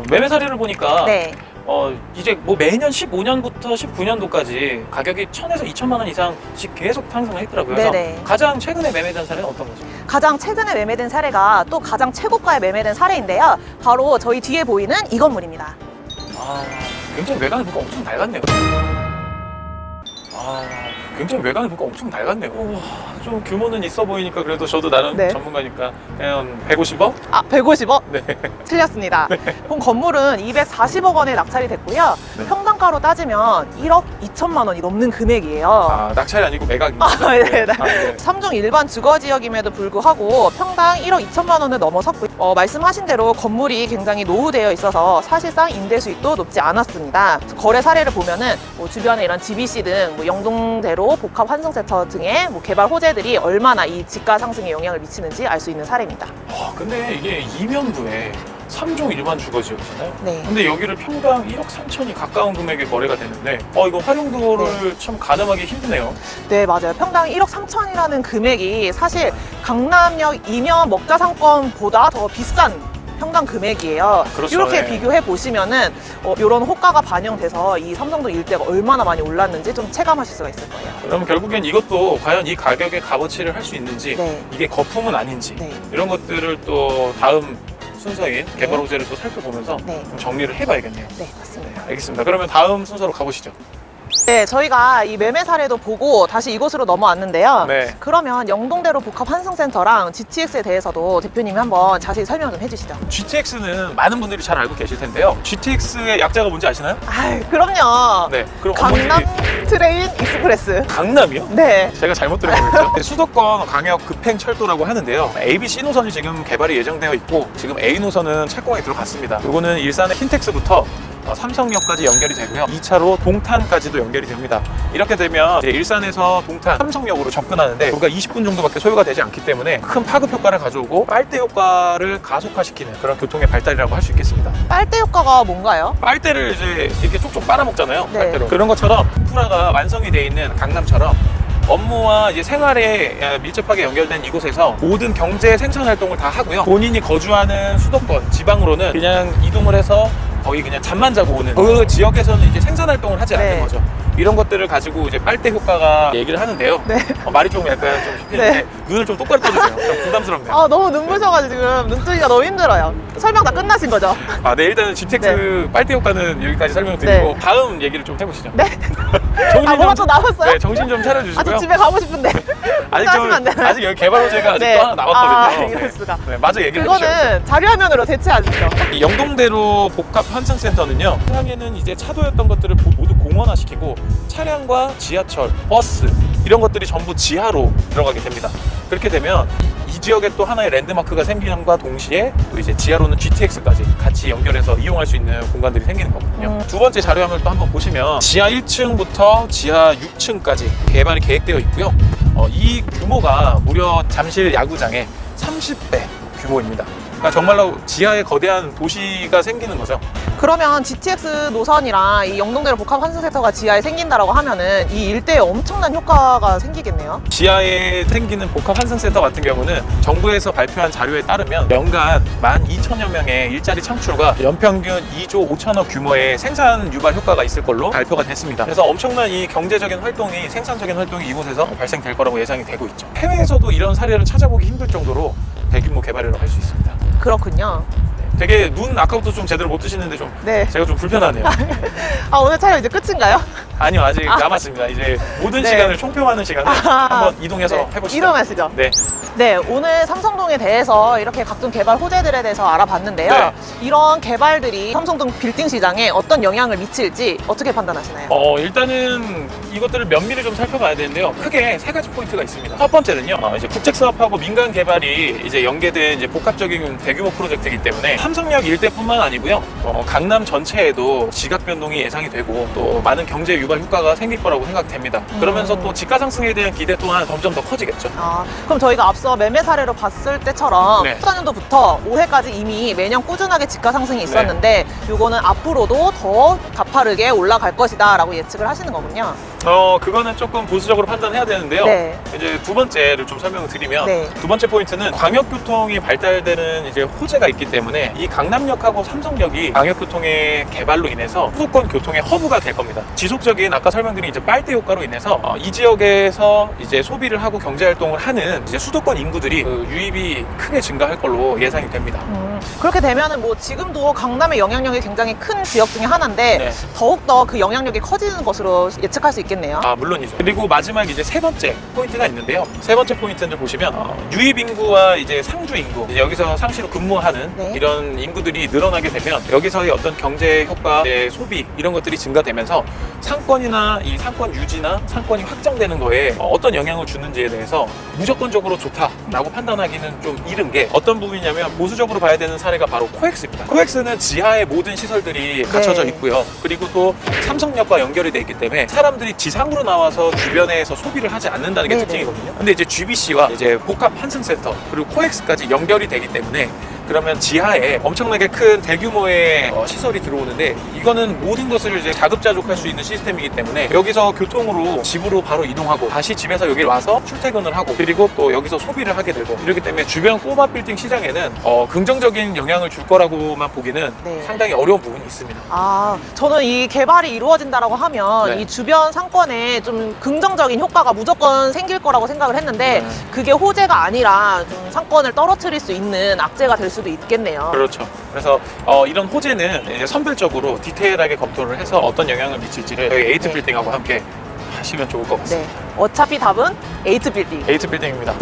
매매 사례를 보니까 네. 이제 뭐 매년 15년부터 19년도까지 가격이 1,000에서 2천만 원 이상씩 계속 상승을 했더라고요. 그래서 네네. 가장 최근에 매매된 사례는 어떤 거죠? 가장 최근에 매매된 사례가 또 가장 최고가에 매매된 사례인데요. 바로 저희 뒤에 보이는 이 건물입니다. 굉장히 외관을 보니까 엄청 낡았네요. 굉장히 외관을 보니까 엄청 낡았네요. 좀 규모는 있어 보이니까 그래도 저도 나름 네. 전문가니까 그냥 150억? 150억? 네. 틀렸습니다. 본 건물은 240억 원에 낙찰이 됐고요. 네. 평당가로 따지면 1억 2천만 원이 넘는 금액이에요. 낙찰이 아니고 매각입니다. 네네. 네. 3중 일반 주거 지역임에도 불구하고 평당 1억 2천만 원을 넘어섰고요. 말씀하신 대로 건물이 굉장히 노후되어 있어서 사실상 임대 수익도 높지 않았습니다. 거래 사례를 보면은 뭐 주변에 이런 GBC 등 뭐 영동대로 복합 환승센터 등의 뭐 개발 호재들이 얼마나 이 지가 상승에 영향을 미치는지 알 수 있는 사례입니다. 근데 이게 이면부에 3종 일반 주거지역이잖아요. 네. 근데 여기를 평당 1억 3천이 가까운 금액에 거래가 되는데 이거 활용도를 참 가늠하기 힘드네요. 네, 맞아요. 평당 1억 3천이라는 금액이 사실 강남역 이면 먹자상권보다 더 비싼 평당 금액이에요. 그렇죠. 이렇게 네. 비교해 보시면은 이런 호가가 반영돼서 이 삼성동 일대가 얼마나 많이 올랐는지 좀 체감하실 수가 있을 거예요. 그럼 결국엔 이것도 과연 이 가격의 값어치를 할 수 있는지, 네. 이게 거품은 아닌지, 네. 이런 것들을 또 다음 순서인 개발 호재를 또 살펴보면서 네. 좀 정리를 해봐야겠네요. 네, 맞습니다. 알겠습니다. 그러면 다음 순서로 가보시죠. 네, 저희가 이 매매 사례도 보고 다시 이곳으로 넘어왔는데요. 네. 그러면 영동대로 복합 환승센터랑 GTX에 대해서도 대표님이 한번 자세히 설명 좀 해주시죠. GTX는 많은 분들이 잘 알고 계실 텐데요. GTX의 약자가 뭔지 아시나요? 그럼요. 네. 그럼 강남 트레인 익스프레스. 강남이요? 네. 제가 잘못 들은 거겠죠? 수도권 광역 급행철도라고 하는데요. A, B, C 노선이 지금 개발이 예정되어 있고 지금 A 노선은 착공에 들어갔습니다. 이거는 일산의 킨텍스부터 삼성역까지 연결이 되고요. 2차로 동탄까지도 연결이 됩니다. 이렇게 되면 이제 일산에서 동탄, 삼성역으로 접근하는데 우리가 20분 정도밖에 소요가 되지 않기 때문에 큰 파급 효과를 가져오고 빨대 효과를 가속화시키는 그런 교통의 발달이라고 할 수 있겠습니다. 빨대 효과가 뭔가요? 빨대를 이제 이렇게 쪽쪽 빨아먹잖아요. 네. 빨대로. 그런 것처럼 인프라가 완성이 돼 있는 강남처럼 업무와 이제 생활에 밀접하게 연결된 이곳에서 모든 경제 생산 활동을 다 하고요. 본인이 거주하는 수도권, 지방으로는 그냥 이동을 해서 거의 그냥 잠만 자고 오는 그 지역에서는 이제 생산 활동을 하지 않는 네. 거죠. 이런 것들을 가지고 이제 빨대 효과가 얘기를 하는데요. 네. 말이 좀 약간 좀 휘핑인데 네. 눈을 좀 똑바로 떠주세요. 좀 부담스럽네요. 너무 눈부셔가지고 지금 눈뜨기가 너무 힘들어요. 설명 다 끝나신 거죠? 네, 일단은 GTX 네. 빨대 효과는 여기까지 설명드리고 네. 다음 얘기를 좀 해보시죠. 네. 정신 뭐가 또 남았어요? 네, 정신 좀 차려주시고요. 저 집에 가고 싶은데. 아직 하시면 안 되나요? 아직 여기 개발 호재가 아직도 네. 하나 남았거든요. 이럴 수가. 네, 마저 얘기를 해주시죠. 그거는 자료화면으로 대체하시죠. 이 영동대로 복합 환승센터는요, 향에는 이제 차도였던 것들을 모두 공원화시키고 차량과 지하철, 버스 이런 것들이 전부 지하로 들어가게 됩니다. 그렇게 되면 이 지역에 또 하나의 랜드마크가 생기는과 동시에 또 이제 지하로는 GTX까지 같이 연결해서 이용할 수 있는 공간들이 생기는 거거든요. 두 번째 자료화면을 또 한번 보시면 지하 1층부터 지하 6층까지 개발이 계획되어 있고요. 이 규모가 무려 잠실 야구장의 30배 규모입니다. 그러니까 정말로 지하에 거대한 도시가 생기는 거죠. 그러면 GTX 노선이랑 이 영동대로 복합 환승센터가 지하에 생긴다라고 하면은 이 일대에 엄청난 효과가 생기겠네요. 지하에 생기는 복합 환승센터 같은 경우는 정부에서 발표한 자료에 따르면 연간 12,000여 명의 일자리 창출과 연평균 2조 5천억 규모의 생산 유발 효과가 있을 걸로 발표가 됐습니다. 그래서 엄청난 이 경제적인 활동이, 생산적인 활동이 이곳에서 발생될 거라고 예상이 되고 있죠. 해외에서도 이런 사례를 찾아보기 힘들 정도로 대규모 개발이라고 할 수 있습니다. 그렇군요. 되게 눈 아까부터 좀 제대로 못 뜨시는데 좀 네. 제가 좀 불편하네요. 오늘 촬영 이제 끝인가요? 아니요, 아직 남았습니다. 이제 모든 네. 시간을 총평하는 시간을 한번 이동해서 네. 해보시죠. 이동하시죠. 네. 네, 오늘 삼성동에 대해서 이렇게 각종 개발 호재들에 대해서 알아봤는데요. 네. 이런 개발들이 삼성동 빌딩 시장에 어떤 영향을 미칠지 어떻게 판단하시나요? 일단은 이것들을 면밀히 좀 살펴봐야 되는데요. 크게 세 가지 포인트가 있습니다. 첫 번째는요, 이제 국책 사업하고 민간 개발이 이제 연계된 이제 복합적인 대규모 프로젝트이기 때문에 삼성역 일대뿐만 아니고요, 강남 전체에도 지각 변동이 예상이 되고 또 많은 경제 유발 효과가 생길 거라고 생각됩니다. 그러면서 또 집가 상승에 대한 기대 또한 점점 더 커지겠죠. 그럼 저희가 앞서 매매 사례로 봤을 때처럼 네. 14년도부터 올해까지 이미 매년 꾸준하게 집가 상승이 있었는데 요거는 앞으로도 더 가파르게 올라갈 것이다 라고 예측을 하시는 거군요. 그거는 조금 보수적으로 판단해야 되는데요. 네. 이제 두 번째를 좀 설명을 드리면 네. 두 번째 포인트는 광역교통이 발달되는 이제 호재가 있기 때문에 이 강남역하고 삼성역이 광역교통의 개발로 인해서 수도권 교통의 허브가 될 겁니다. 지속적인 아까 설명드린 이제 빨대 효과로 인해서 이 지역에서 이제 소비를 하고 경제 활동을 하는 이제 수도권 인구들이 유입이 크게 증가할 걸로 예상이 됩니다. 그렇게 되면은 뭐 지금도 강남의 영향력이 굉장히 큰 지역 중에 하나인데 네. 더욱더 그 영향력이 커지는 것으로 예측할 수 있겠네요. 물론이죠. 그리고 마지막 이제 세 번째 포인트가 있는데요. 세 번째 포인트를 보시면 유입 인구와 이제 상주 인구, 이제 여기서 상시로 근무하는 네. 이런 인구들이 늘어나게 되면 여기서의 어떤 경제 효과, 소비 이런 것들이 증가되면서 상권이나 이 상권 유지나 상권이 확장되는 거에 어떤 영향을 주는지에 대해서 무조건적으로 좋다라고 판단하기는 좀 이른 게 어떤 부분이냐면 보수적으로 봐야 되는 사례가 바로 코엑스입니다. 코엑스는 지하에 모든 시설들이 갖춰져 네. 있고요. 그리고 또 삼성역과 연결이 돼 있기 때문에 사람들이 지상으로 나와서 주변에서 소비를 하지 않는다는 게 네네. 특징이거든요. 근데 이제 GBC와 이제 복합 환승센터 그리고 코엑스까지 연결이 되기 때문에 그러면 지하에 엄청나게 큰 대규모의 시설이 들어오는데 이거는 모든 것을 이제 자급자족할 수 있는 시스템이기 때문에 여기서 교통으로 집으로 바로 이동하고 다시 집에서 여기 와서 출퇴근을 하고 그리고 또 여기서 소비를 하게 되고 이렇기 때문에 주변 꼬마 빌딩 시장에는 긍정적인 영향을 줄 거라고만 보기는 네. 상당히 어려운 부분이 있습니다. 저는 이 개발이 이루어진다라고 하면 네. 이 주변 상권에 좀 긍정적인 효과가 무조건 생길 거라고 생각을 했는데 네. 그게 호재가 아니라 좀 상권을 떨어뜨릴 수 있는 악재가 될 수도 있겠네요. 그렇죠. 그래서 이런 호재는 이제 선별적으로 디테일하게 검토를 해서 어떤 영향을 미칠지를 저희 에이트 네. 빌딩하고 함께 하시면 좋을 것 같습니다. 네. 어차피 답은 에이트 빌딩. 에이트 빌딩입니다.